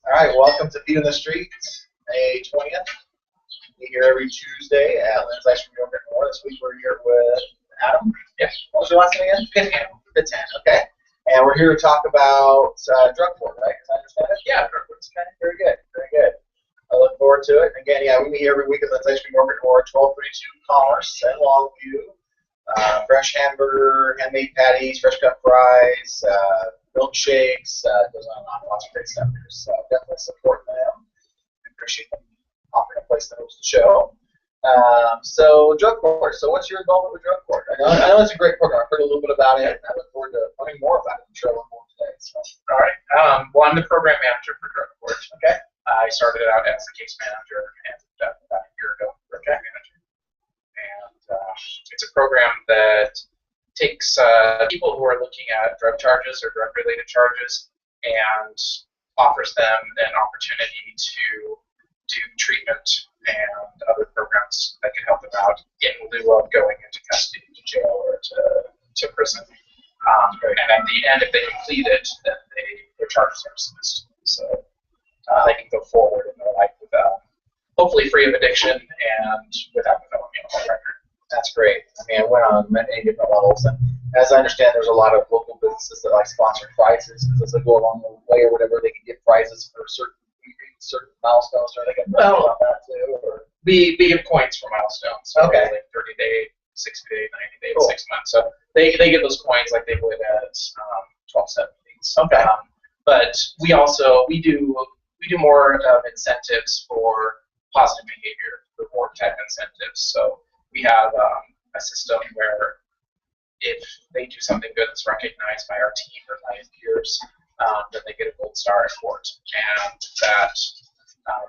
All right, welcome to Feet in the Street, May 20th. We're here every Tuesday at Lynn's Ice Cream Yogurt More. This week we're here with Adam. Yeah. What was your last name again? Fitzham, okay. And we're here to talk about drug court, right? Because I understand it? Yeah, drug court. Okay, very good, very good. I look forward to it. Again, yeah, we meet here every week at Lynn's Ice Cream Yogurt More, 1232 Commerce and Longview. Fresh hamburger, handmade patties, fresh cut fries, milkshakes, goes on and on. Lots of great stuff here. So definitely support them. I appreciate them offering a place to host the show. So drug court. So what's your involvement with drug court? I know it's a great program. I've heard a little bit about it. I look forward to learning more about it. I'm sure I'll learn more today. So. All right. Well, I'm the program manager for drug court. Okay. I started out as a case manager and about a year ago, program manager. And it's a program that takes people who are looking at drug charges or drug-related charges and offers them an opportunity to do treatment and other programs that can help them out in lieu of going into custody, to jail, or to prison. And at the end, if they complete it, then their charges are dismissed. So they can go forward in their life with hopefully free of addiction and without a felony on their record. That's great. I mean, I went on many different levels, and as I understand, there's a lot of local businesses that like sponsor prizes because as they go along the way or whatever, they can get prizes for certain milestones. Or they can about that too. Or We give points for milestones. So okay. Like 30-day, 60-day, 90-day, cool. 6 months. So they get those coins like they would at 12-step meetings. Okay. But we do more of incentives for positive behavior, reward type incentives. So we have a system where if they do something good that's recognized by our team or by peers, then they get a gold star at court. And that,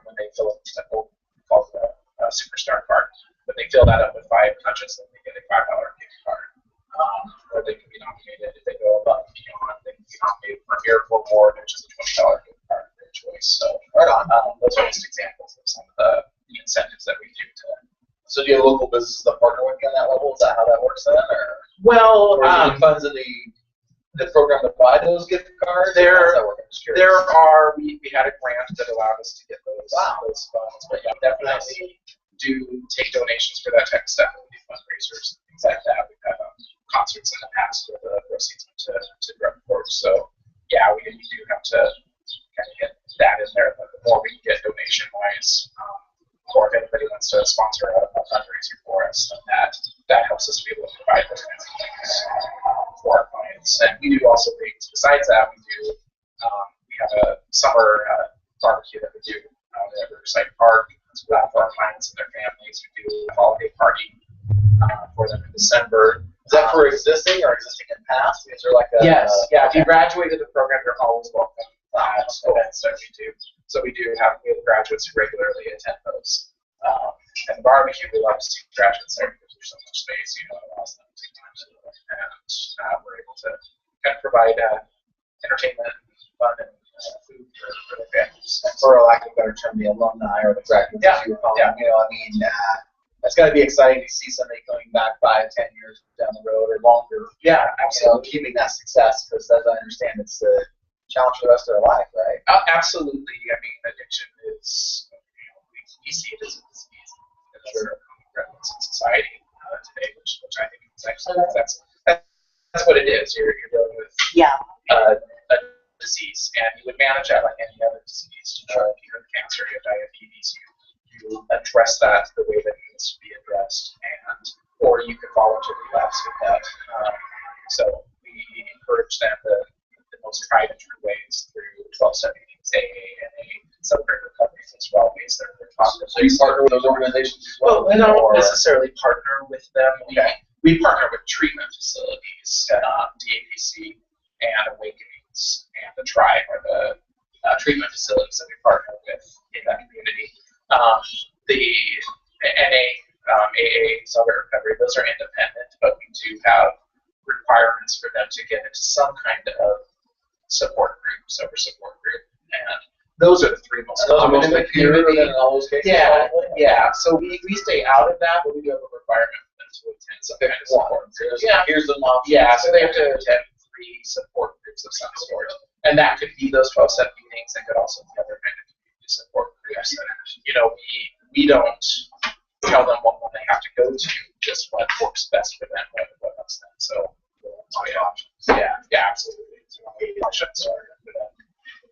when they fill up that gold, called a superstar card, when they fill that up with 5 touches, then they get a $5 gift card. Or they can be nominated if they go above and beyond. They can be nominated for a Miracle Award, which is a $20 gift card of their choice. So right on. Those are just examples of some of the incentives that we do to. So do you have local businesses that partner with you on that level? Is that how that works then? Or, well, or is it funds in the program to buy those gift cards? We had a grant that allowed us to get those funds. But yeah, definitely do take donations for that type of stuff. We do fundraisers and things like that. We've had concerts in the past where the proceeds went to drug court. So yeah, we do have to kind of get that in there. But the more we can get donation-wise, or if anybody wants to sponsor a fundraiser for us, then that helps us to be able to provide those kinds of things for our clients. And we do also things besides that. We have a summer barbecue that we do at Riverside Park for our clients and their families. We do a holiday party for them in December. Is that for existing or existing in past? Is there like a yes, yeah. If you graduated the program, you're always welcome. Events that we do. So we have graduates who regularly attend those. And the barbecue, we love to see graduates there because there's so much space, it allows them to take time to do it. And we're able to kind of provide entertainment, fun, and food for their families. For a lack of a better term, the alumni or the graduates, as you were calling them. That's got to be exciting to see somebody coming back 5, 10 years down the road or longer. Yeah, absolutely. Keeping that success, because as I understand, it's a challenge for the rest of their life, right? Absolutely. I mean, addiction is, we see it as a disease that's a common prevalence in society today, which I think is actually, that's what it is. You're dealing with a disease, and you would manage that like any other disease. If you have cancer, you have diabetes, you address that the way that it needs to be addressed, or you could voluntarily lapse with that. So we encourage them the most tried and true ways through 12-step meetings, AA, NA, Celebrate Recoveries as well, ways that are taught. So you partner with those organizations as well? Well, we don't necessarily partner with them. We partner with treatment facilities, DAPC, and Awakenings, and the Tribe are the treatment facilities that we partner with in that community. The NA, AA, Celebrate Recovery, those are independent, but we do have requirements for them to get into some kind of support group, sober support group, and those are the 3 most common in the community. In all those cases? Yeah. So we stay out of that, but we do have a requirement for them to attend some kind of support group. Here's the law. Yeah, so they have to attend 3 support groups of some sort. And that could be those 12-step meetings. That could also be other kind of community support groups. And, we don't tell them what one they have to go to, just what works best for them, what helps them. So, yeah, absolutely.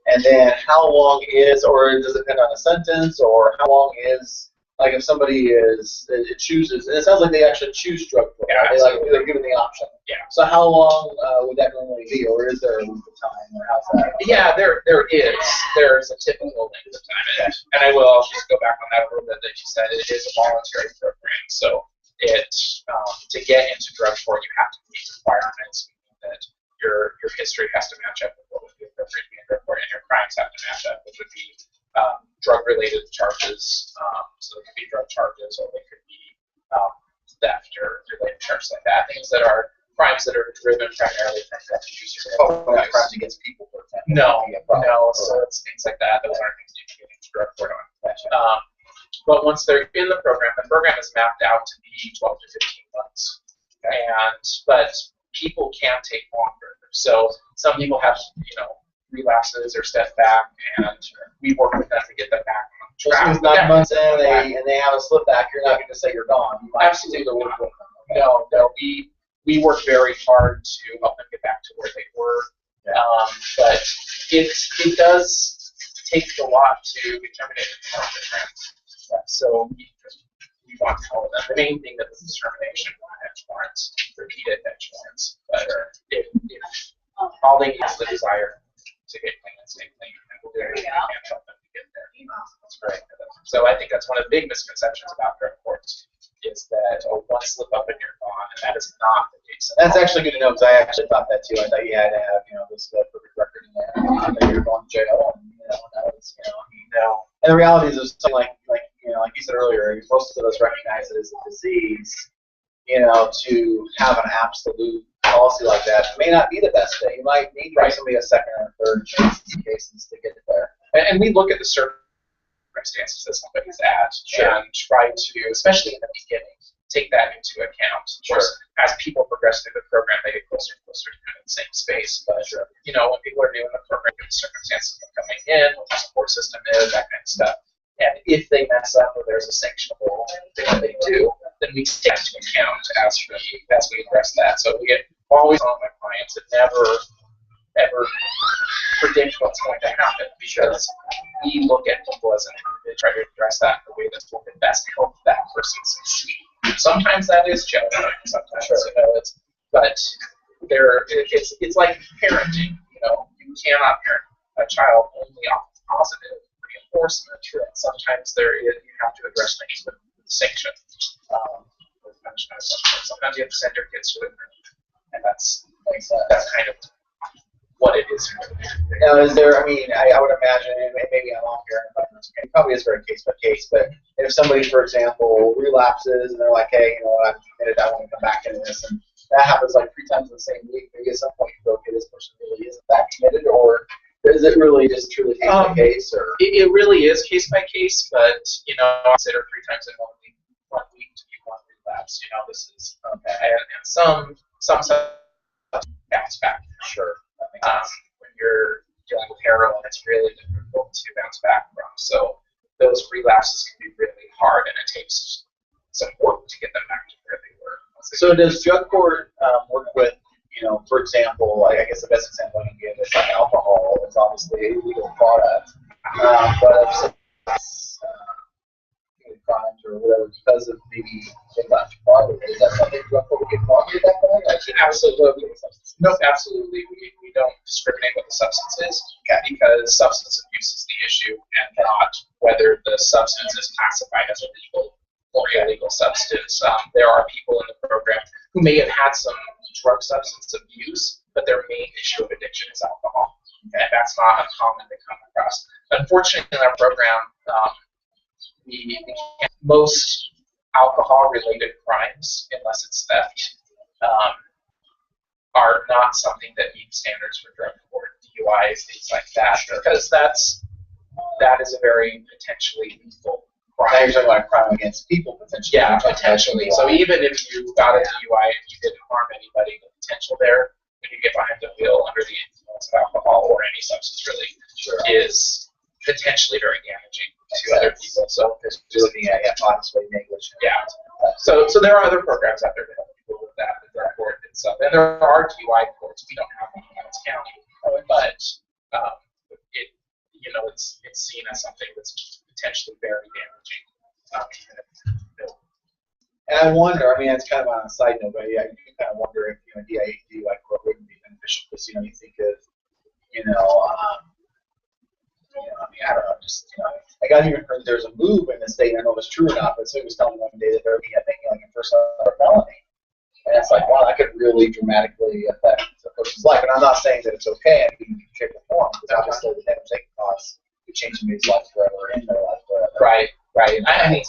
And then how long is, or does it depend on a sentence, or how long is, like if somebody it chooses, and it sounds like they actually choose drug court. Yeah, they're given the option. Yeah. So how long would that normally be, or is there a length of time, or how's that? Yeah, there is. There's a typical length of time, and I'll just go back on that a little bit that you said. It is a voluntary program, so to get into drug court, you have to meet requirements that your history has to match up with what would be appropriate to be in drug court, and your crimes have to match up, which would be drug-related charges. So they could be drug charges, or they could be theft or related charges like that. Things that are crimes that are driven primarily from drug use. Not crimes against people, for example. No. So it's things like that. Those aren't things you can get into drug court on. But once they're in the program is mapped out to be 12 to 15 months. But people can take longer. So some people have, relapses or step back, and we work with them to get them back on track. So as 9 months in, and they have a slip back, you're not going to say you're gone. You might Absolutely. No. We work very hard to help them get back to where they were. But it does take a lot to determine the So we want to follow them. The main thing that was determination bench warrants, repeated bench warrants. But if all they need is the desire to get clean and stay clean, and we'll do everything we can to help them to get there. That's great. So I think that's one of the big misconceptions about drug courts is that one slip up and you're gone, and that is not the case. That's actually good to know, because I actually thought that too. I thought you had to have, this perfect record in there, and then you're going to jail, and that was, No. And the reality is, there's something like you said earlier, most of us recognize it as a disease. To have an absolute policy like that may not be the best thing. You might need somebody a second or third chance in cases to get it there. And we look at the circumstances that somebody's at and try to, especially in the beginning, take that into account. Of course, as people progress through the program, they get closer and closer to kind of the same space. But when people are new in the program, the circumstances of coming in, what the support system is, that kind of stuff. And if they mess up or there's a sanctionable thing that they do, then we take that into account as we address that. So we always tell my clients to never, ever predict what's going to happen, because we look at people as an individual, try to address that in the way that's going to best help that person succeed. Sometimes that is challenging. Sometimes it's like parenting. You cannot parent a child only off positive reinforcement. Sometimes you have to address things with sanction. Sometimes you have to send your kids to it, and that's kind of what it is. Now, is there? I mean, I would imagine, and maybe I'm off here, it probably is very case by case. But if somebody, for example, relapses and they're like, "Hey, I'm committed. I want to come back into this," and that happens like 3 times in the same week, maybe at some point you go, "Okay, this person really isn't that committed," or is it really just truly case by case? Or it really is case by case, but I consider 3 times in 1 week to be one relapse. This is and some bounce back. Sure. When you're dealing with heroin, it's really difficult to bounce back from. So those relapses can be really hard, and it takes some work to get them back to where they were. So does drug court work with, for example, I guess the best example I can give is like alcohol. It's obviously a legal product, but if crimes or whatever, because of maybe they got too far with it, is that something drug court would get involved with at that point? Absolutely. No, absolutely. We don't discriminate what the substance is, because substance abuse is the issue, and not whether the substance is classified as a legal or illegal substance. There are people in the program who may have had some drug substance abuse, but their main issue of addiction is alcohol, and that's not uncommon to come across. Unfortunately, in our program, most alcohol-related crimes, unless it's theft, are not something that meet standards for drug court, DUIs, things like that, because that is a very potentially lethal crime. Now you're talking about a crime against people, potentially. Yeah, potentially. So even if you got a DUI and you didn't harm anybody, the potential there when you get behind the wheel under the influence of alcohol or any substance really is potentially very damaging to other people. So just looking at possibly negligence. Yeah. So there are other programs out there to help people with that, the drug court and stuff. And there are DUI courts. We don't have one in Adams County, but it's seen as something that's potentially very damaging. And I wonder, I mean, it's kind of on a side note, but yeah, you can kind of wonder if DUI court wouldn't be beneficial because you think of I mean, I don't know, I got even heard there's a move in the state, I don't know if it's true or not, but somebody was telling me one day that they're thinking like a first-level felony. And it's like, wow, that could really dramatically affect a person's life. And I'm not saying that it's okay in any shape or form, because obviously the damage they can cause could change somebody's life forever and their life forever. Right. I mean,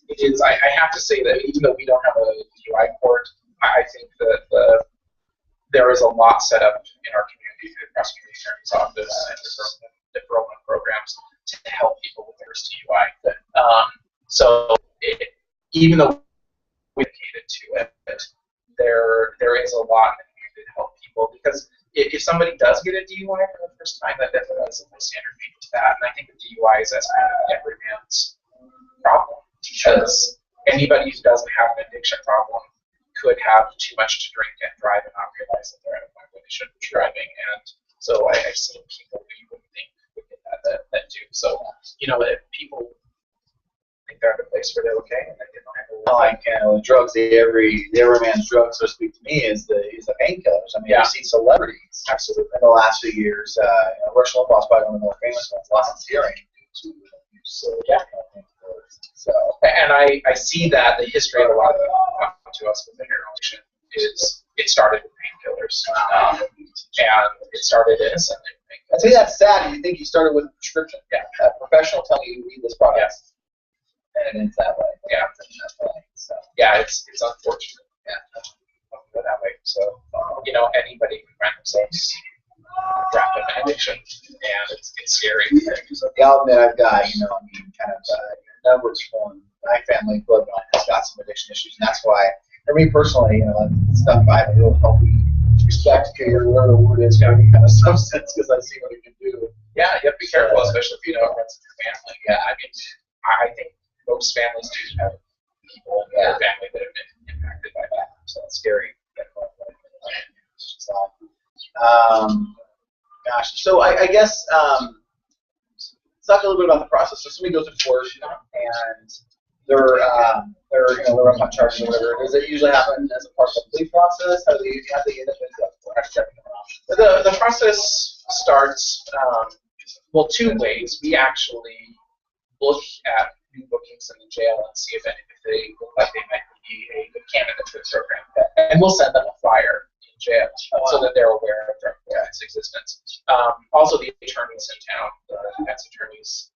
it is. I have to say that even though we don't have a DUI court, I think that there is a lot set up in our community through the prosecuting attorney's office and deferral programs to help people with their DUI. So even though we're dedicated to it, there is a lot in the community to help people, because if somebody does get a DUI for the first time, that definitely is a standard fee to that. And I think the DUI is as kind of every man's problem, because anybody who doesn't have an addiction problem could have too much to drink and drive and not realize that they're at a point where they shouldn't be driving. And so I've seen people who you wouldn't think would get that do. So, if people think they're at a place where they're okay and they don't have to like drugs, every man's drug, so to speak, to me is the painkillers. I mean, I've seen celebrities absolutely in the last few years. Rush Limbaugh's probably one of the more famous ones, lost his hearing due to use painkillers. So, and I see that the history of a lot of them come to us with the heroin addiction is it started with painkillers, and it started innocently. I think that's sad. You think you started with a prescription? Yeah, a professional telling you to read this product. Yes. And it's that way. Yeah. So. Yeah, it's unfortunate. Yeah. Go that way. So anybody can find themselves wrapped up in addiction, and it's scary. I'll admit I've got kind of numbers from my family bloodline has got some addiction issues, and that's why for me personally, stuff I have a real healthy respect for whatever the word is, any kind of substance, because I see what it can do. Yeah, you have to be careful, especially if you know it runs in your family. Yeah, I mean, I think most families do have people in their family that have been impacted by that, so it's scary. Gosh, so I guess let's talk a little bit about the process. So somebody goes to court, and they're up on charges or whatever. Does it usually happen as a part of the plea process? How do they end up in the process starts two ways. We actually look at new bookings in the jail and see if they look like they might be a good candidate for the program, and we'll send them a flyer in jail so that they're aware of its existence. Also, the attorneys in town, the defense attorneys,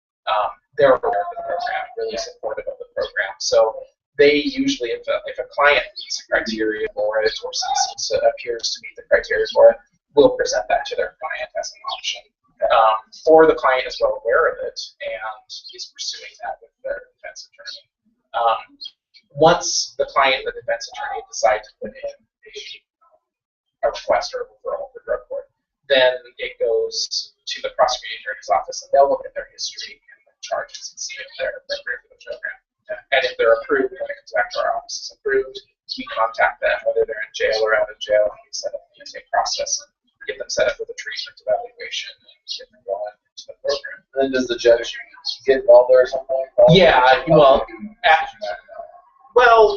they're aware of the program, really supportive of the program. So they usually, if a client meets the criteria for it or appears to meet the criteria for it, will present that to their client as an option. Or the client is well aware of it and is pursuing that with their defense attorney. Once the client and the defense attorney decide to put in a request or a referral for drug court, then it goes to the prosecuting attorney's office, and they'll look at their history and the charges and see if they're appropriate for the program. And if they're approved, when it comes back to our office is approved, we contact them, whether they're in jail or out of jail, and we set up the intake process and get them set up with a treatment evaluation and get them going into the program. And then does the judge get involved there at some point? Yeah,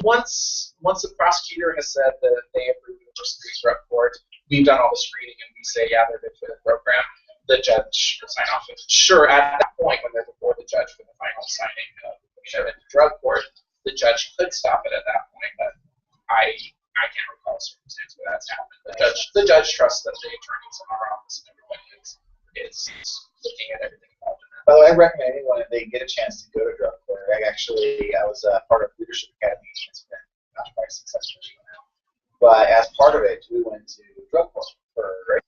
once the prosecutor has said that they approve the first degree drug court, we've done all the screening and we say, yeah, they're good for the program, the judge will sign off. Sure, at that point, when they're before the judge for the final signing of the drug court, the judge could stop it at that point, but I can't recall a circumstance where that's happened. The judge trusts that the attorneys in our office and everybody is looking at everything involved in that. By the way, I recommend anyone if they get a chance to go to drug court. I was part of Leadership Academy. It's been probably 6 years now. But as part of it, we went to drug court for a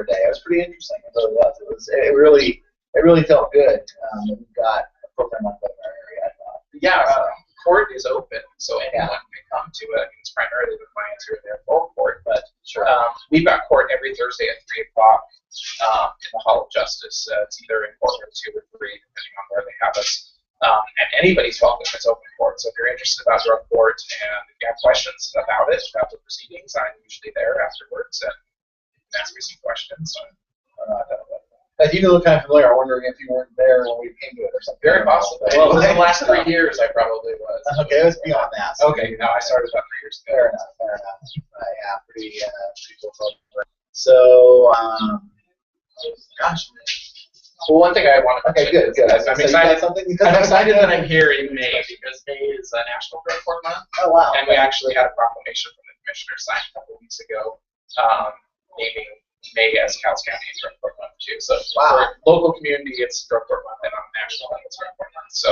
day. It was pretty interesting. It really was. It really felt good. We've got a program like that in our area. Yeah. court is open, so anyone can come to it. I mean, it's primarily the clients who are there for court, but we've got court every Thursday at 3 o'clock in the Hall of Justice. It's either in courtroom 2 or 3, depending on where they have us. And anybody's welcome. It's open court. So if you're interested about drug court and if you have questions about it, about the proceedings, I'm usually there afterwards and ask me some questions. If you look kind of familiar, I'm wondering if you weren't there when we came to it or something. Very possible. Well, within the last 3 years, I probably was. Okay, let's be on that. So okay, no, I started about 3 years ago. Fair enough, fair enough. Yeah, pretty cool program. So, gosh. Well, one thing I want to mention. Okay, good. I'm excited. I'm excited that I'm here in May because May is National Drug Court Month. Oh, wow. And we actually had a proclamation from the commissioner signed a couple of weeks ago, naming May as Cowles County Drug Court Month too. So for local community, it's Drug Court Month, and on national level, it's Drug Court Month. So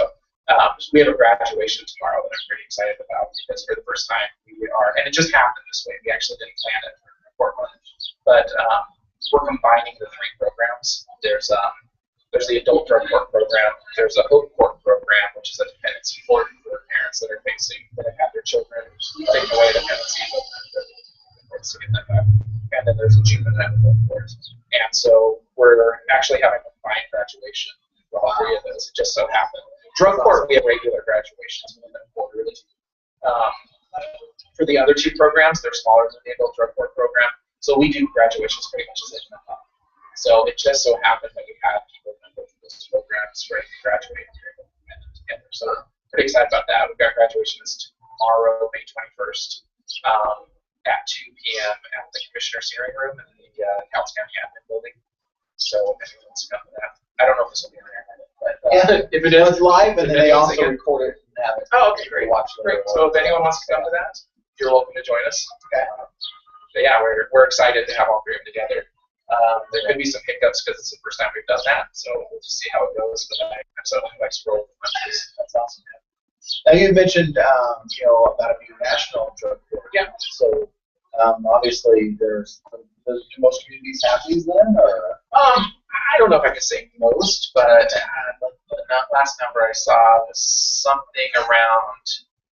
we have a graduation tomorrow that I'm pretty excited about because for the first time we are, and it just happened this way. We actually didn't plan it for Drug Court Month, but we're combining the 3 programs. There's the adult drug court program. There's a hope court program, which is a dependency court for parents that are that have had their children taken away dependency courts to get them back. And then there's a juvenile court. And so we're actually having a combined graduation for all 3 of those. It just so happened. Drug court, we have regular graduations within quarterly. For the other 2 programs, they're smaller than the adult drug court program. So we do graduations pretty much as they come up. So it just so happened that we had people that go through those programs ready to graduate together. So pretty excited about that. We've got graduation is tomorrow, May 21st, at 2 p.m. at the Commissioner's Hearing Room in the Cowles County Admin Building. So if anyone wants to come to that, I don't know if this will be on air, but if it is, it's live, and then they also record it and have it. Oh, okay, great. Great. So if anyone wants to come to that, you're welcome to join us. Okay. But yeah, we're excited to have all 3 of them together. There could be some hiccups because it's the first time we've done that, so we'll just see how it goes. But I'm so like to roll with punches. That's awesome. Now you mentioned about a new national drug court. Yeah. So obviously do most communities have these then, or? I don't know if I can say most, but the last number I saw was something around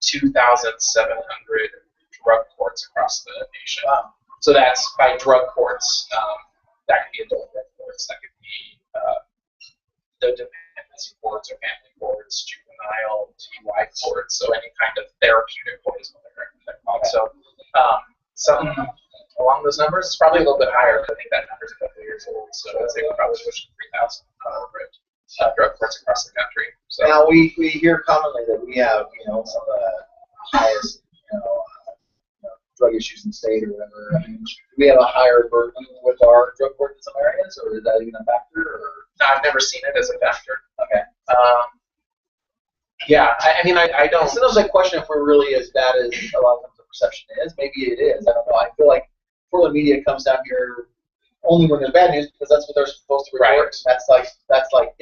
2,700 drug courts across the nation. Wow. So that's by drug courts. That could be adult drug courts. That could be the dependency courts or family courts, juvenile, TY courts. So any kind of therapeutic court is what they're called. So some along those numbers, it's probably a little bit higher. But I think that number's a couple of years old. So I'd say we're probably pushing 3,000 drug courts across the country. So now we hear commonly that we have some of the highest drug issues in the state or whatever. I mean, do we have a higher burden with our drug court in some areas, or is that even a factor? Or? No, I've never seen it as a factor. Okay. Yeah, I mean, I don't. Sometimes I question if we're really as bad as a lot of times the perception is. Maybe it is. I don't know. I feel like Portland media comes down here only when there's bad news because that's what they're supposed to report. Right. That's like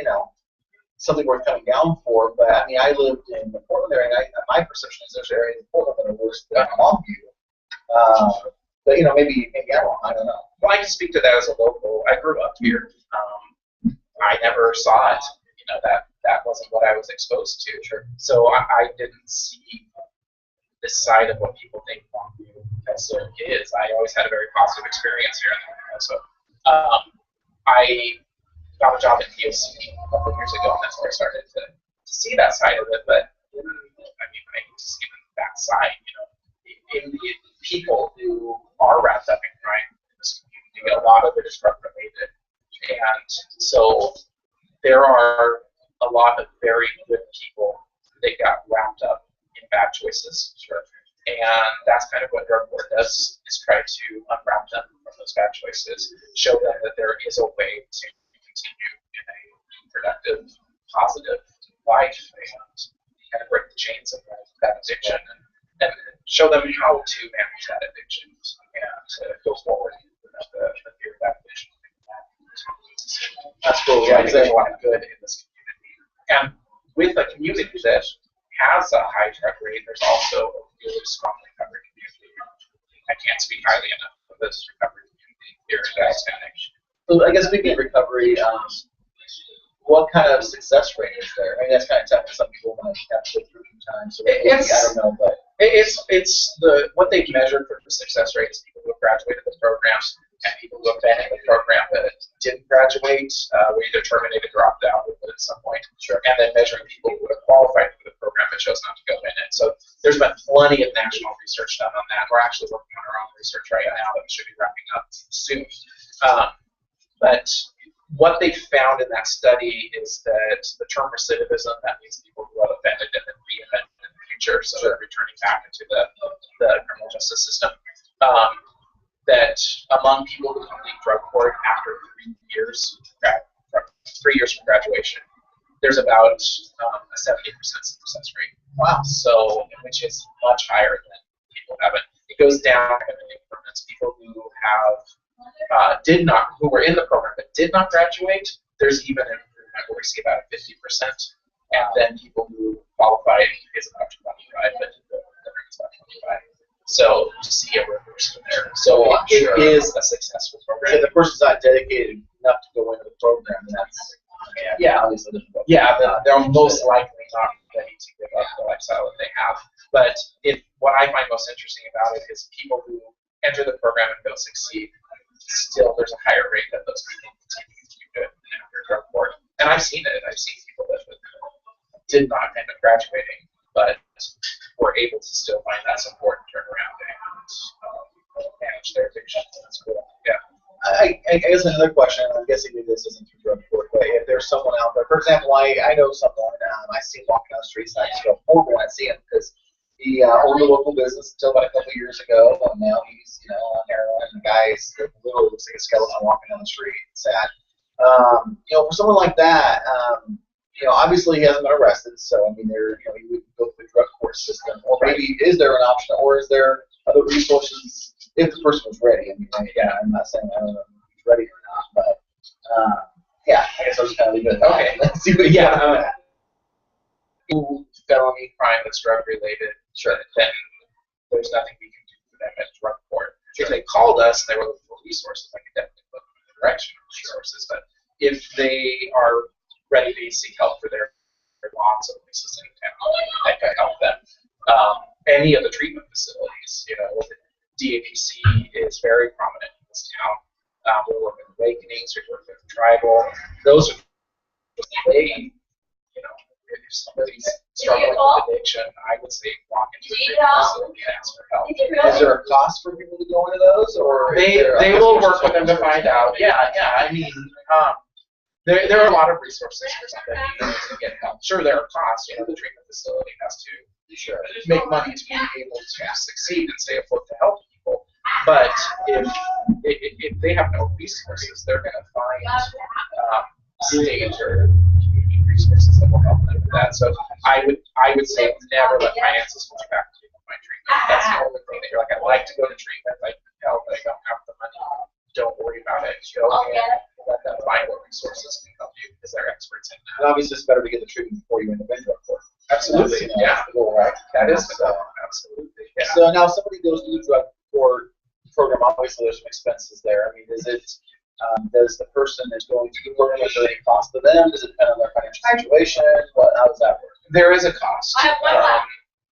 something worth coming down for. But I mean, I lived in the Portland area, and my perception is there's areas in Portland that are worse than Longview. But maybe I'm wrong. I don't know. Well, I can speak to that as a local. I grew up here. I never saw it. That wasn't what I was exposed to. Sure. So I didn't see this side of what people think Longview is. I always had a very positive experience here. So I got a job at POC a couple of years ago, and that's where I started to see that side of it. But I mean, I need to see that side. In the people who are wrapped up in crime in this community, a lot of it is drug related, and so there are a lot of very good people that got wrapped up in bad choices. Sure. And that's kind of what drug court does, is try to unwrap them from those bad choices, show them that there is a way to continue in a productive, positive life, and kind of break the chains of that addiction, and show them how to manage that addiction and to go forward without the fear of that addiction. That's cool. Yeah, there's a lot of good in this community. And with a community that has a high drug rate, there's also a really strong recovery community. I can't speak highly enough of this recovery community here in Cowles County. So I guess maybe in recovery, what kind of success rate is there? I mean, that's kind of tough. Some people might have to go through time, so maybe, I don't know, but it's what they've measured for the success rate is people who have graduated the programs and people who have been in the program that didn't graduate, were either terminated or dropped out at some point. Sure. And then measuring people who have qualified for the program but chose not to go in it. So there's been plenty of national research done on that. We're actually working on our own research right now that we should be wrapping up soon. But what they found in that study is that the term recidivism, that means people who have offended and then re-offended in the future, so they're returning back into the criminal justice system, that among people who complete drug court after 3 years, 3 years from graduation, there's about a 70% success rate. Wow. So, which is much higher than people haven't. It goes down in increments. People who have who were in the program but did not graduate, there's even an improvement where we see about 50%. And then people who qualified is about 25, but the rate is about 25. So you see a reversal there. So it is a successful program. If the person's not dedicated enough to go into the program, then that's obviously difficult. Yeah, they're most likely not ready to give up the lifestyle that they have. But what I find most interesting about it is people who enter the program and don't succeed, still there's a higher rate that those people continue to do it after drug court. And I've seen it. I've seen people that did not end up graduating, but were able to still find that support and turn around and manage their addiction. That's cool. Yeah. I guess another question, I'm guessing maybe this isn't through drug court, but if there's someone out there, for example, I know someone, I see him walking down the streets, and I just go horrible when I see him because he owned a local business until about a couple of years ago, and now he's on heroin, and the guy's literally looks like a skeleton walking down the street. It's sad. For someone like that, obviously he hasn't been arrested, so I mean, he would go through the drug court system, or maybe is there an option, or is there other resources if the person was ready? I mean, I'm not saying I don't know if he's ready or not, but I guess I'll just kind of leave it. Okay. Let's see what you got. Felony crime that's drug related, sure, then there's nothing we can do for them at drug court. If they called us and they were looking for resources, I could definitely look in the direction of resources. But if they are ready to seek help for their lots of places in town that could help them, any of the treatment facilities, DAPC is very prominent in this town. We work with Awakenings, we work with Tribal. Those are if somebody's struggling with addiction, I would say walk into a treatment facility and ask for help. Is there a cost for people to go into those, or they will work with them to find out? Yeah. I mean, there are a lot of resources for somebody to get help. Sure, there are costs. The treatment facility has to make money to be able to succeed and stay afloat to help people. But if they have no resources, they're going to find state or community resources that will help them with that. So I would say never let finances hold you back to my treatment. That's the only thing that you're like, I'd like to go to treatment, I can help, but I don't have the money. Don't worry about it. Go and let them find what resources can help you because they're experts in that. And obviously it's better to get the treatment before you end up in drug court. Absolutely. That's the goal, right? That is the goal. Absolutely. Yeah. So now if somebody goes to the drug court program, obviously there's some expenses there. I mean, does the person that's going to the program, is there any cost to them? Does it depend on their financial situation? How does that work? There is a cost.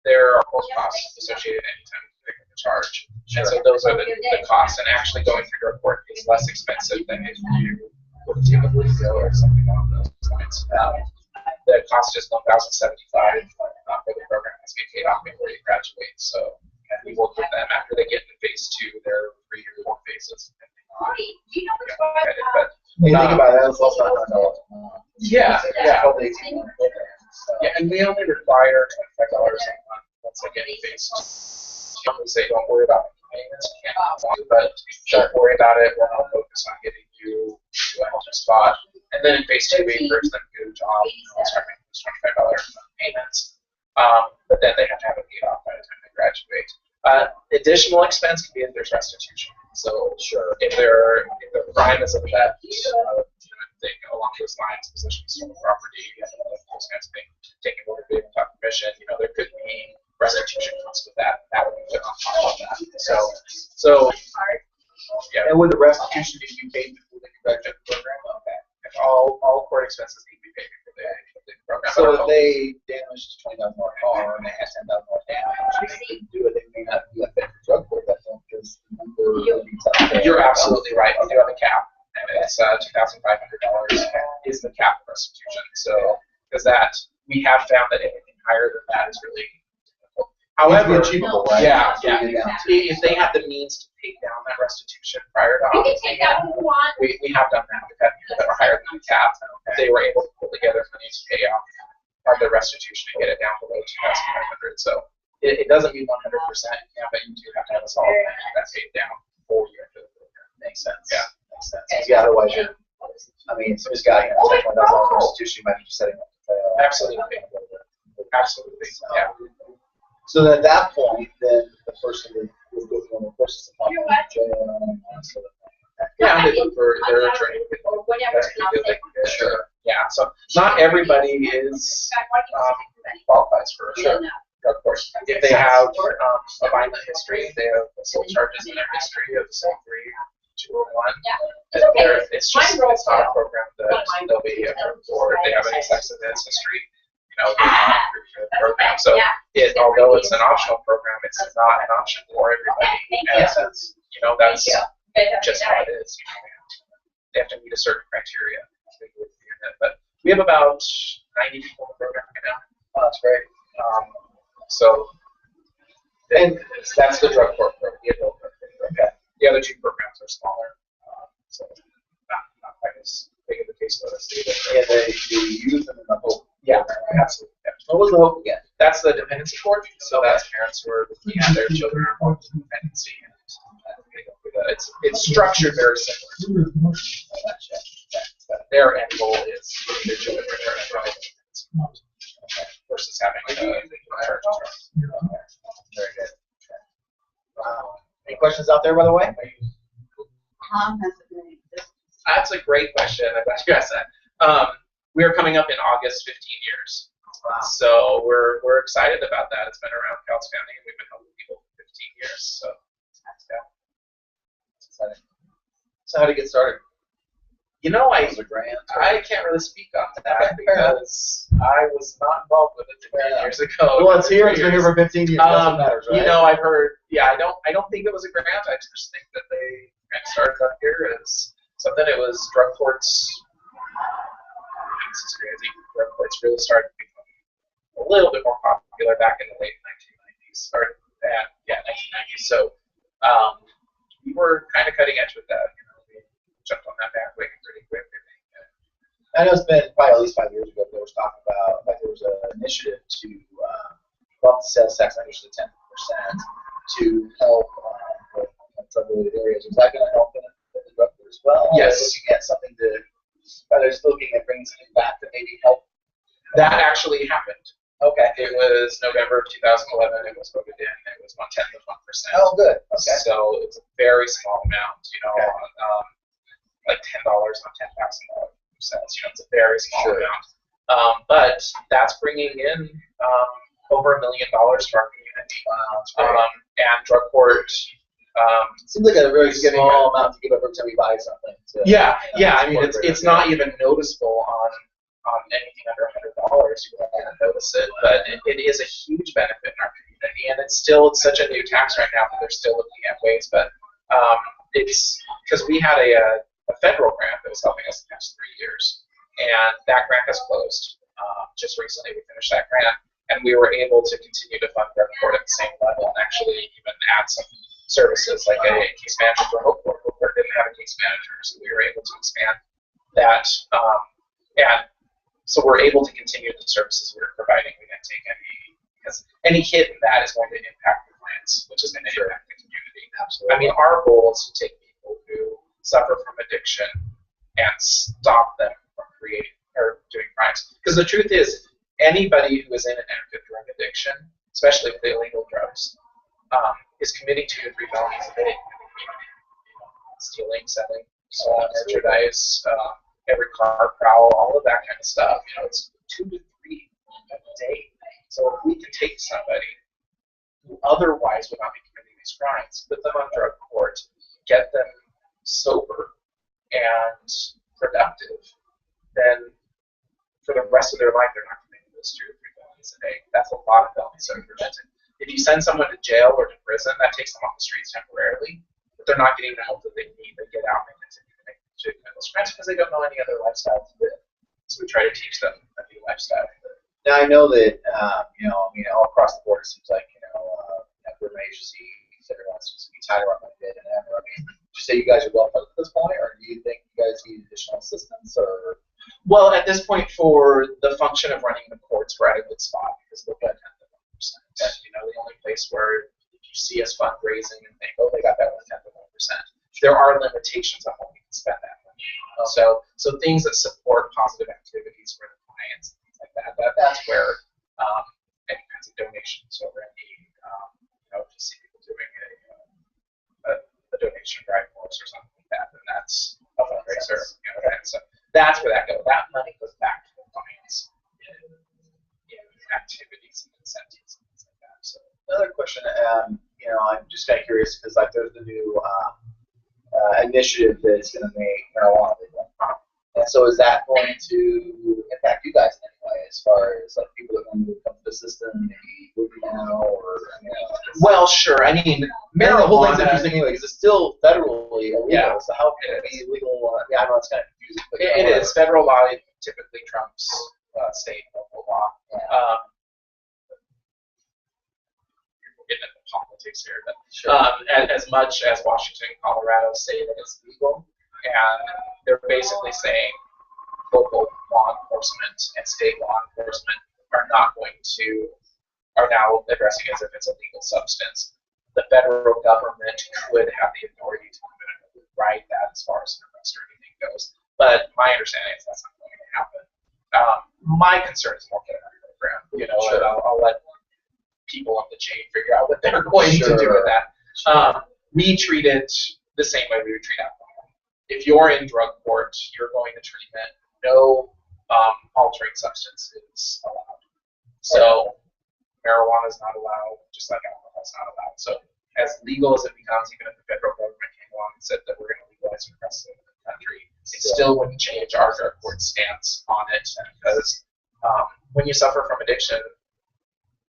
There are costs associated anytime you pick up a charge. Sure. And so those are the costs. And actually going through drug court is less expensive than if you would typically go or something along those lines. The cost is $1,075 for the program has to be paid off before you graduate. So we work with them after they get into phase 2. There are 3 or 4 phases. But when you think about it, that's also not Yeah. Yeah, and we only require $25 a month once they get in phase 2. We say don't worry about payments, but don't worry about it. We're not focused on getting you to a healthy spot. And then in phase 2, we encourage them to get a job and start making those $25 a month payments. But then they have to have it paid off by the time they graduate. Additional expense can be if there's restitution. So sure, if the crime is a theft, thing along those lines, possession of stolen property, those kinds of things, taking motor vehicle without permission, there could be restitution costs with that. That would be put on top of that. So yeah. And would the restitution be paid before they graduate the program? Okay. If all court expenses need to So if they damaged $20,000 car and they had $10,000 damage, and they couldn't do it, they may not be a fit for drug court. That's all because the number You're absolutely right. We do have a cap, and it's $2,500 is the cap for restitution. So, because that we have found that anything higher than that is really difficult. However, achievable, right? Yeah, So yeah. you get down to- If they have the means to pay down that restitution prior to auditing, we have done that. We've had people that were higher than the cap. They were able to pull together money to pay off part of their restitution and get it down below 2,500. So it doesn't mean 100%, but you do have to have a solid plan that's paid down before you enter the program. Makes sense. Yeah. Makes sense. Yeah, otherwise you're, I mean, somebody's got, $20,000 restitution, you might be setting up to fail. Absolutely. Absolutely. Yeah. So at that point, then the person would go through the process of finding jail and so Yeah, they look for their attorney. Sure. Yeah. So not everybody is qualifies for drug court. If they have a violent history, they have assault charges in their history of 3, 2, or 1. It's just it's not a program that they'll be approved for. If they have any sex offense history, they're not approved for the program. So although it's an optional program, it's not an option for everybody. And that's just how it is. They have to meet a certain criteria. But we have about 90 people in the program right now. Oh, that's great. So that's the drug court program, the adult drug court program. The other 2 programs are smaller, so not quite as big of a caseload as the other. Yeah, they use them in the hope. Yeah, absolutely. Yeah. What was the hope again? That's the dependency court. So that's parents who are looking at their children are going through dependency. It's structured very similar to their end goal is getting their children versus having a church. Very good. Any questions out there, by the way? That's a great question. I'm glad you asked that. We are coming up in August 15 years. So we're excited about that. It's been around Cowles County, and we've been helping people for 15 years. So yeah. Exciting. So how to get started? I can't really speak on that because I was not involved with it 15 years ago. Well, it's here. It's been here for 15 years. Doesn't matter, right? I've heard. Yeah, I don't think it was a grant. I just think that they kind of started up here as something. It was drug courts. This is crazy. Drug courts really started to become a little bit more popular back in the late 1990s. Started at 1990s. So we were kind of cutting edge with that. We jumped on that bandwagon pretty quick. I know it's been probably at least 5 years ago. There was talking about there was an initiative to bump the sales tax numbers to 10% to help with drug-related areas. Is that going to help in the drug court as well? Yes. Looking at something to, they're still looking at bringing something back to maybe help. That actually happened. Okay. It was November of 2011. It was voted in. It was 1/10 of 1%. Oh, good. Okay. So it's a very small amount. Okay. Like $10 on $10,000. It's a very small amount. But that's bringing in over $1 million to our community. Wow, and drug court. Seems like a very small amount to give up every time you buy something. Yeah. I mean, it's not even noticeable on anything under $100. You won't even notice it, but it is a huge benefit in our community, and it's such a new tax right now that they're still looking at ways. But it's because we had a federal grant that was helping us the past 3 years, and that grant has closed. Just recently, we finished that grant, and we were able to continue to fund drug court at the same level, and actually even add some services like a case manager for Hope Court. Hope Court didn't have a case manager, so we were able to expand that. And so we're able to continue the services we were providing. We didn't take because any hit in that is going to impact the clients, which is going to impact the community. Absolutely. I mean, our goal is to take people who suffer from addiction and stop them from creating or doing crimes. Because the truth is, anybody who is in an active drug addiction, especially with illegal drugs, is committing 2 to 3 felonies a day in the community. Stealing, selling, stolen merchandise, every car prowl, all of that kind of stuff. It's 2 to 3 a day. So if we can take somebody who otherwise would not be committing these crimes, put them on drug court, get them sober and productive, then for the rest of their life they're not committing those 2 or 3 felonies a day. That's a lot of felonies that are prevented. If you send someone to jail or to prison, that takes them off the streets temporarily, but they're not getting the help that they need. They get out and they continue to make legitimate crimes because they don't know any other lifestyle to live. So we try to teach them a new lifestyle. Now I know that all across the board it seems like government agencies, everyone seems to be tighter on money than ever. I mean, would you say you guys are well funded at this point, or do you think you guys need additional assistance, or? Well, at this point, for the function of running the courts, we're at a good spot because we're at 10%. The only place where if you see us fundraising and think, oh, they got that 1/10 of 1%, there are limitations on what we can spend that money on. So things that support positive activities for the clients, things like that's where any kinds of donations or any, to see people doing a donation drive for us or something like that, then that's a fundraiser. So that's where that goes. That money goes back to the clients in activities and incentives and things like that. So another question, I'm just kind of curious because there's the new initiative that's going to make marijuana legal. And so is that going to impact you guys in any way as far as people that want to come to the system, maybe moving now, or Well, sure. I mean, marijuana. The whole thing's marijuana. interesting anyway because it's still federally illegal. Yeah. So how can it be legal? I know it's kind of confusing. But It is. Federal law typically trumps state and local law. Yeah. We're getting into politics here, but Sure. as much as Washington and Colorado say that it's legal, and they're basically saying local law enforcement and state law enforcement are now addressing it as if it's a legal substance. The federal government could have the authority to write that as far as an arrest or anything goes. But my understanding is that's not going to happen. My concern is more getting our program. Sure. I'll let people on the chain figure out what they're going to do with that. We treat it the same way we would treat alcohol. If you're in drug court, you're going to treatment. No altering substance is allowed. So marijuana is not allowed, just like alcohol is not allowed. So as legal as it becomes, even if the federal government came along and said that we're going to legalize the rest of the country, it still wouldn't change our drug court stance on it, because when you suffer from addiction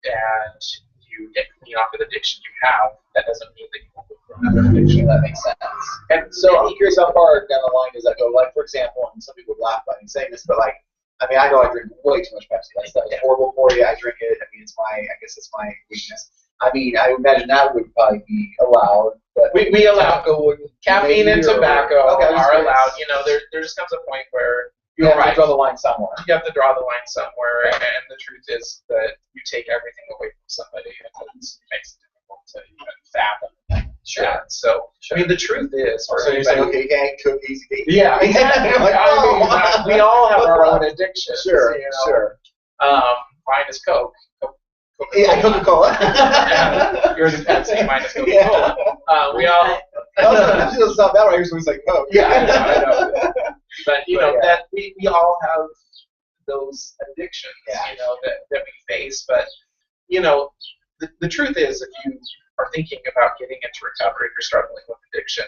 and you get clean off of the addiction you have, that doesn't mean that you won't go through another addiction. That makes sense. And so I'm curious how far down the line does that go? For example, and some people would laugh at me saying this, but I know I drink way too much Pepsi. That stuff is horrible for you. I drink it. I guess it's my weakness. I imagine that would probably be allowed. But we allow caffeine and tobacco are allowed. There just comes a point where you have to draw the line somewhere. You have to draw the line somewhere, and the truth is that you take everything away from somebody, and it makes it difficult to even fathom. Sure. That. So, the truth is, so you're saying, okay, you can't cook easy. Yeah, exactly. We all have our own addictions. Sure, sure. Mine is Coke. Yeah, Coca-Cola. Yours is Pepsi. Mine is Coca-Cola. We all. Pepsi doesn't sound bad right here, so it's like Coke. Yeah, I know. But that we all have those addictions, that we face. But the truth is, if you are thinking about getting into recovery, if you're struggling with addiction,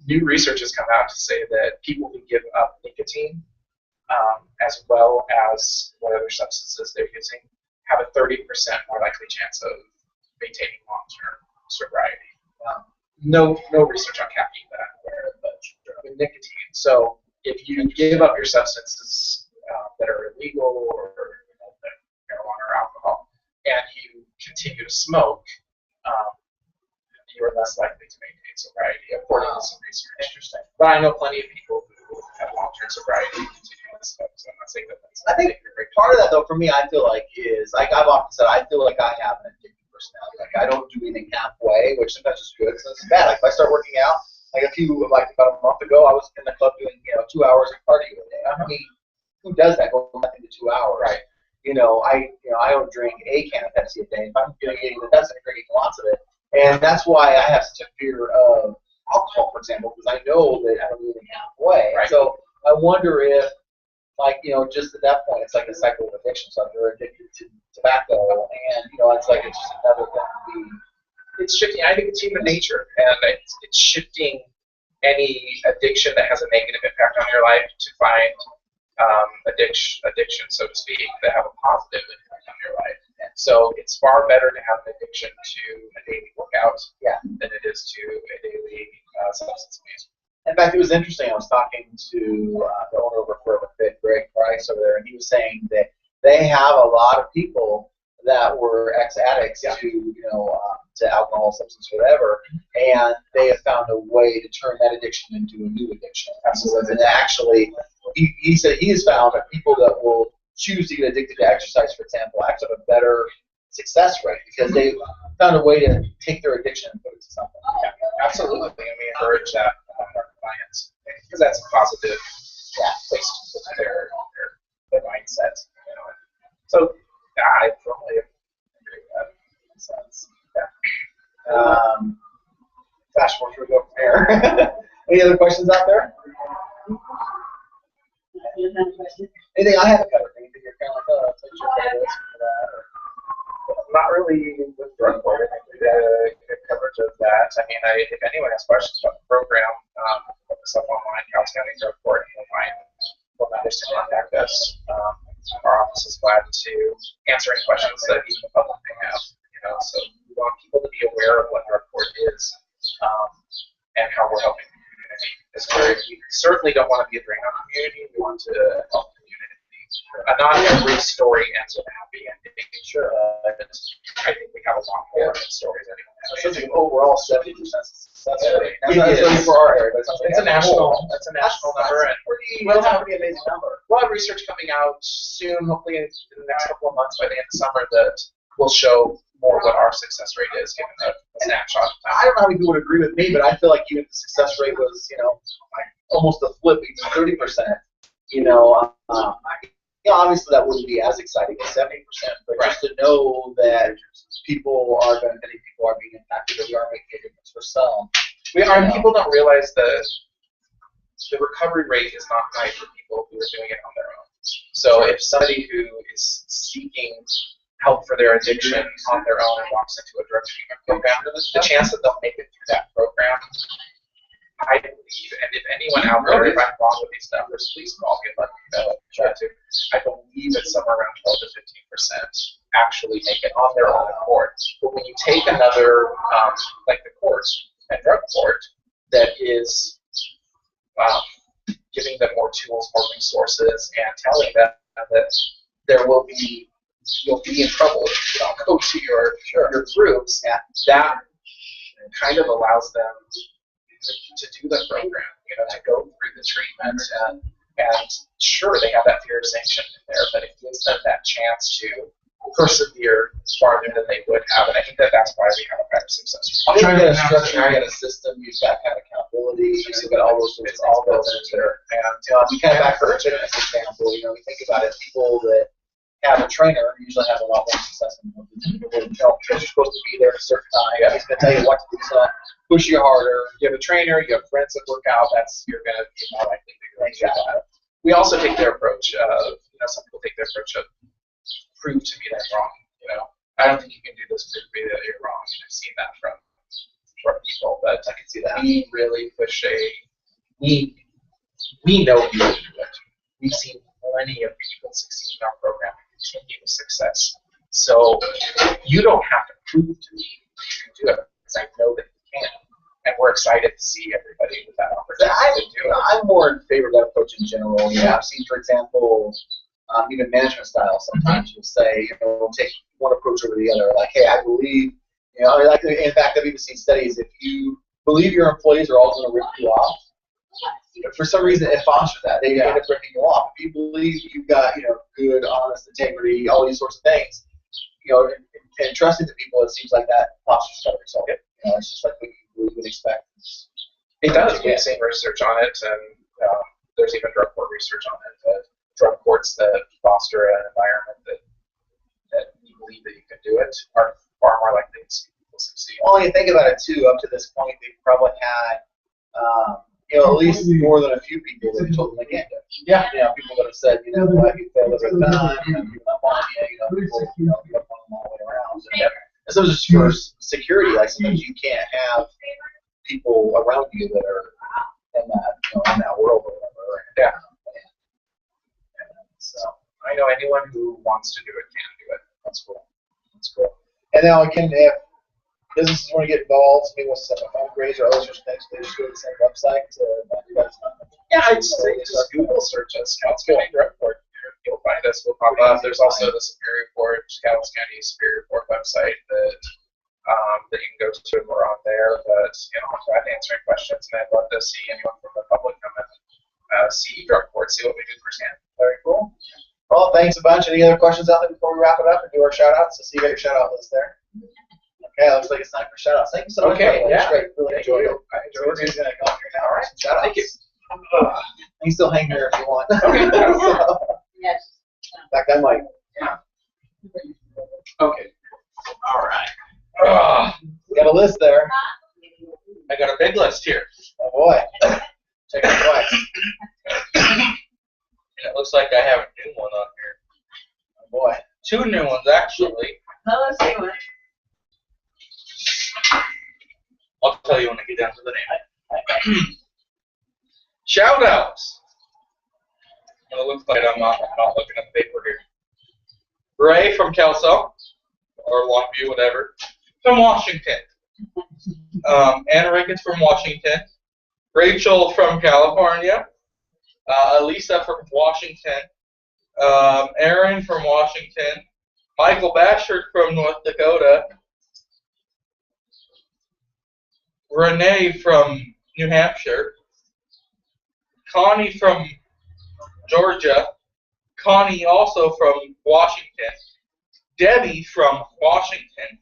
new research has come out to say that people who give up nicotine, as well as whatever substances they're using, have a 30% more likely chance of maintaining long-term sobriety. No research on caffeine that I'm aware of, but with nicotine. So if you give up your substances that are illegal, or marijuana or alcohol, and you continue to smoke, you are less likely to maintain sobriety, according to some research. Interesting. But I know plenty of people who have long-term sobriety and continue to smoke, so I'm not saying that that's I think part of that, though, for me, I feel like is, I've often said, I feel like I have an addictive personality. I don't do anything halfway, which sometimes is good, so it's bad. If I start working out, about a month ago, I was in the club doing, 2 hours of cardio a day. I mean, who does that? Going nothing to 2 hours. Right. I don't drink a can of Pepsi a day. If I'm getting the Pepsi, I'm drinking lots of it. And that's why I have such a fear of alcohol, for example, because I know that I don't do anything halfway. Right. So I wonder if, just at that point, it's like a cycle of addiction. So if you're addicted to tobacco, and, it's just another thing to be. It's shifting. I think it's human nature, and it's shifting any addiction that has a negative impact on your life to find addiction, so to speak, that have a positive impact on your life. So it's far better to have an addiction to a daily workout than it is to a daily substance abuse. In fact, it was interesting. I was talking to the owner over Forever Fit, Greg Price, over there, and he was saying that they have a lot of people that were ex-addicts to alcohol, substance, whatever, and they have found a way to turn that addiction into a new addiction. Absolutely. And actually, he said he has found that people that will choose to get addicted to exercise, for example, actually have a better success rate because they found a way to take their addiction and put it to something. Yeah, absolutely. And we encourage that our clients because that's a positive place to put their mindset. So I totally agree with that. Makes sense. Gosh, where should we go from here? Any other questions out there? Anything I haven't covered? Anything you're kind of like, oh, that's like your Not really with drug court. I think we did a good coverage of that. I mean, if anyone has questions about the program, look us up online, Cowles County Drug Court, and you'll find phone numbers to contact us. Our office is glad to answer any questions that even the public may have. So we want people to be aware of what drug court is and how we're helping the community. We certainly don't want to be a drain on the community. We want to help the community. Not every story ends with a happy ending. Sure. I think we have a lot more stories anyway. So it's like overall 70% success rate. That's only for our area, but it's a national. That's a national number, and that's a pretty amazing number. We'll have research coming out soon, hopefully in the next couple of months by the end of summer, that will show more what our success rate is, given a snapshot. I don't know how many people would agree with me, but I feel like even if the success rate was, almost a flip, even 30%, obviously that wouldn't be as exciting as 70%, but just to know that people are being impacted, that we are making a difference for some. We are, and people don't realize that the recovery rate is not high for people who are doing it on their own. So if somebody who is seeking help for their addiction on their own and walks into a drug treatment program, the chance that they'll make it through that program, I believe, and if anyone out there, if I'm wrong with these numbers, please call me and let me know. I believe it's somewhere around 12 to 15% actually make it on their own accord. But when you take another, like the court and drug court, that is giving them more tools, more resources, and telling them that you'll be in trouble if you don't go to your groups, and that kind of allows them to do the program, to go through the treatment, and sure, they have that fear of sanction in there, but it gives them that chance to persevere farther than they would have, and I think that's why we have a better success rate. You get a structure, you get a system, you've got kind of accountability, you've got all those things, all built into there. And we kind of back for a fitness example, we think about it, people that have a trainer usually have a lot more success than people who don't. You're supposed to be there at a certain time. He's going to tell you what to do, so push you harder. You have a trainer, you have friends that work out, you're going to be more likely to do that. We also take their approach of, some people take their approach of prove to me that I'm wrong. I don't think you can do this, prove to me that you're wrong. And I've seen that from people, but I can see that. We really push we know you can do it. We've seen plenty of people succeed in our program and continue with success. So you don't have to prove to me you can do it, because I know that you can. And we're excited to see everybody with that opportunity to do it. I'm more in favor of that approach in general. I've seen, for example, even management styles. Sometimes you'll say, we'll take one approach over the other. Like, hey, I believe, in fact, I've even seen studies, if you believe your employees are all going to rip you off, for some reason it fosters that. They end up ripping you off. If you believe you've got, good, honest, integrity, all these sorts of things, and trusting the people, it seems like that fosters better result. It's just like what you would expect. It does. We've seen research on it, and there's even drug court research on it. That drug courts that foster an environment that you believe that you can do it are far more likely to see people succeed. Well, you think about it too. Up to this point, they've probably had, at least more than a few people that have told them they can't do it. Yeah. People that have said, you failed as a time, people up on you, people, up on them all the way around. And so just for security, like sometimes you can't have people around you that are in that, in that world or whatever. Yeah. know anyone who wants to do it can do it. That's cool. That's cool. And now again, if businesses want to get involved, maybe with some fundraiser or other sorts of things, they just go to the same website to Yeah, I'd say just Google search us, Scouts County Drug Court. You'll find us. We'll pop up. There's also the Superior Court, Scouts County Superior Court website that you can go to. We're on there. But I'm glad to answer any questions, and I'd love to see anyone from the public come and see Drug Court, see what we do firsthand. Very cool. Well, thanks a bunch. Any other questions out there before we wrap it up and do our shout outs? So see you got your shout out list there. Okay, looks like it's time for shout outs. Thank you so much. Okay, yeah. Great. Really enjoyed it. I enjoyed it. He's going to come here now. All right, shout outs. Thank you. You can still hang here if you want. Okay. Yes. In fact, I might. Okay. All right. You got a list there. I got a big list here. Oh boy. Check it out twice. And it looks like I have a new one on here. Oh boy. 2 new ones, actually. No, let's see what. I'll tell you when I get down to the name. Shout outs. It looks like I'm not looking at the paper here. Ray from Kelso, or Longview, whatever, from Washington. Anna Ricketts from Washington. Rachel from California. Elisa from Washington. Aaron from Washington. Michael Bashard from North Dakota. Renee from New Hampshire. Connie from Georgia. Connie also from Washington. Debbie from Washington.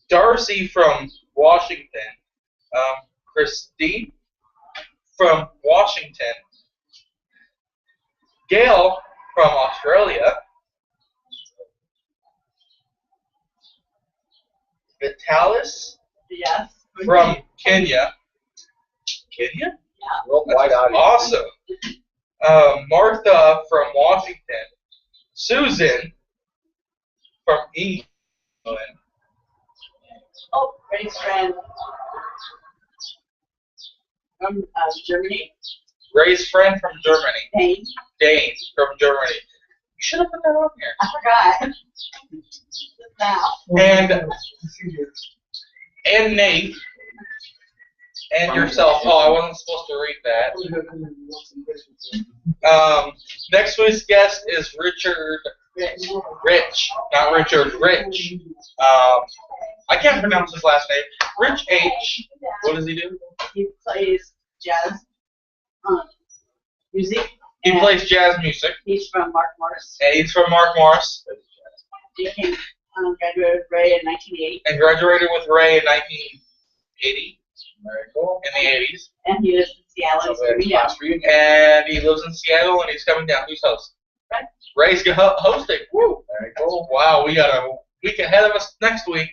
Darcy from Washington. Christine from Washington. Gail from Australia. Vitalis Yes. from Kenya. Kenya? Worldwide audience. Awesome. Martha from Washington. Susan from England. Oh, Ray's friend from Germany. Ray's friend from Germany. Dane. Dane from Germany. You should have put that on here. I forgot. Now. And Nate. And yourself. Oh, I wasn't supposed to read that. Next week's guest is Richard. Rich. Not Richard. Rich. I can't pronounce his last name. Rich H. What does he do? He plays jazz music. He plays jazz music. He's from Mark Morris. And he's from Mark Morris. He came, graduated with Ray in 1980. And graduated with Ray in 1980. Very cool. In the 80s. And he lives in Seattle. And he lives in Seattle and he's coming down. Who's host? Right. Ray's hosting. Woo. Very cool. Wow, we got a week ahead of us next week.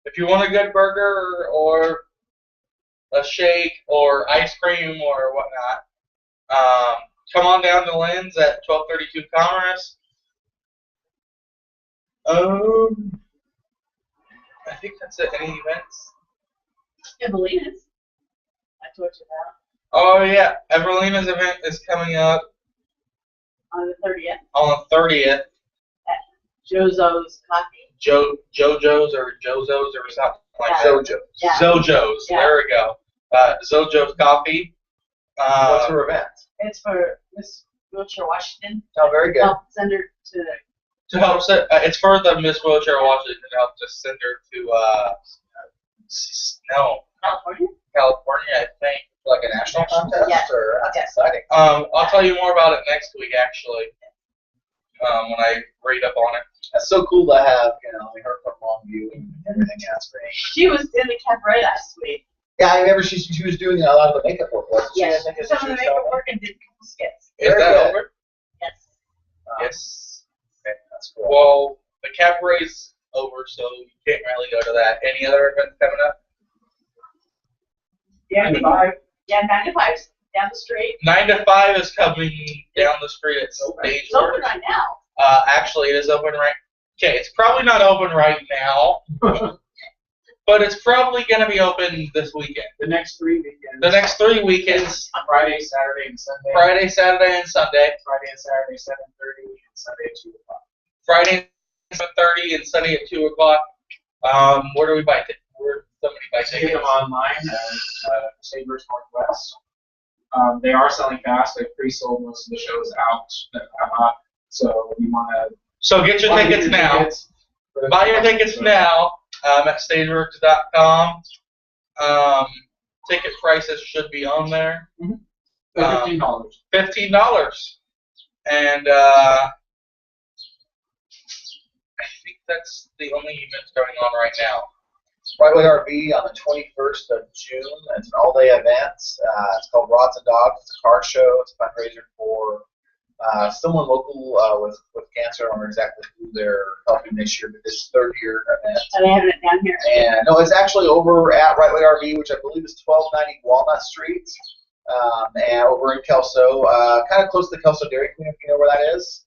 If you want a good burger or a shake or ice cream or whatnot, come on down to Lynn's at 1232 Commerce. I think that's it. Any events? Evelina's. I told you about. Oh yeah, Evelina's event is coming up On the 30th. on the 30th. At Jozo's Coffee. JoJo's or something like that. Zojo. Yeah. Zojo's. Yeah. There we go. Zojo's Coffee. What's her event? It's for Miss Wheelchair Washington. Oh, very good. Help send her to To help it's for the Miss Wheelchair Washington to help to send her to California, I think. Like a national contest? Yes. Or, that's Yes. exciting. I'll tell you more about it next week, actually. When I read up on it. That's so cool to have, her from Longview and everything. Yeah, that's great. She was in the cabaret last week. Yeah, I remember she was doing a lot of the makeup work. Wasn't she? Yes. I think Some of the makeup work and did a couple skits. Is Very that good. over? Yes. Yes. Okay, that's cool. Well, the cabaret's over, so you can't really go to that. Any other events coming up? Yeah, 9 to 5. Yeah, 9 to 5 down the street. 9 to 5 is coming down the street at Stage It's open right now. Actually, it is open right. Okay, it's probably not open right now. but it's probably going to be open this weekend. The next 3 weekends. The next 3 weekends, Friday, Saturday, and Sunday. Friday, Saturday, and Sunday. Friday and Saturday, 7:30, and Sunday at 2 o'clock. Friday, 7:30, and Sunday at 2 o'clock. Where do we buy tickets? Where somebody buy You can get tickets? them online at Chambers Northwest. They are selling fast. They've pre-sold most of the shows out that come up. So we want to So get your tickets now. Buy your tickets now at stageworks.com. Ticket prices should be on there. $15. $15. And I think that's the only event going on right now. Brightway RV on the 21st of June. It's an all-day event. It's called Rods and Dogs. It's a car show. It's a fundraiser for someone local with cancer. I don't remember exactly who they're helping this year, but this is third year event. So they having it down here. And no, it's actually over at Brightway RV, which I believe is 1290 Walnut Street, and over in Kelso, kind of close to the Kelso Dairy Queen, if you know where that is.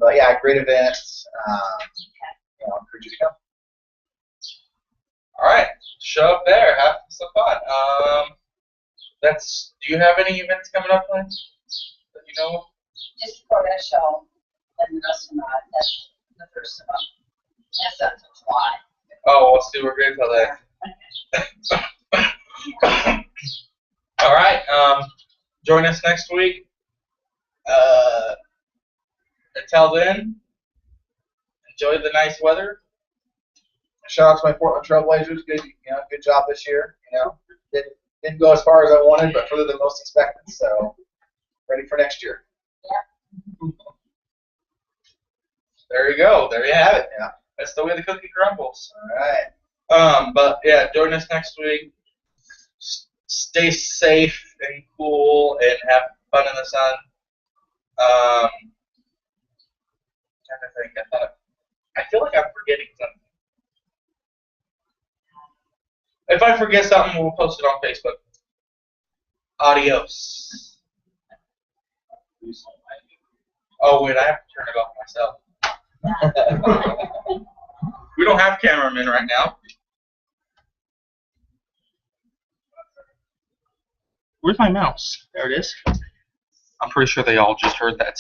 But yeah, great event. I encourage you to come. All right, show up there, have some fun. Do you have any events coming up, Lynn? That you know of? Just for that show, and the rest of them, that's the first of them. That's July. Oh, we'll see. We're good till then. All right. Join us next week. Until then, enjoy the nice weather. Shout out to my Portland Trailblazers. Good job this year. Didn't go as far as I wanted, but further than most expected. So ready for next year. There you go. There you have it. Yeah. That's the way the cookie crumbles. All right. But yeah, join us next week. Stay safe and cool and have fun in the sun. Trying to think. I feel like I'm forgetting something. If I forget something, we'll post it on Facebook. Adios. Oh wait, I have to turn it off myself. We don't have cameramen right now. Where's my mouse? There it is. I'm pretty sure they all just heard that.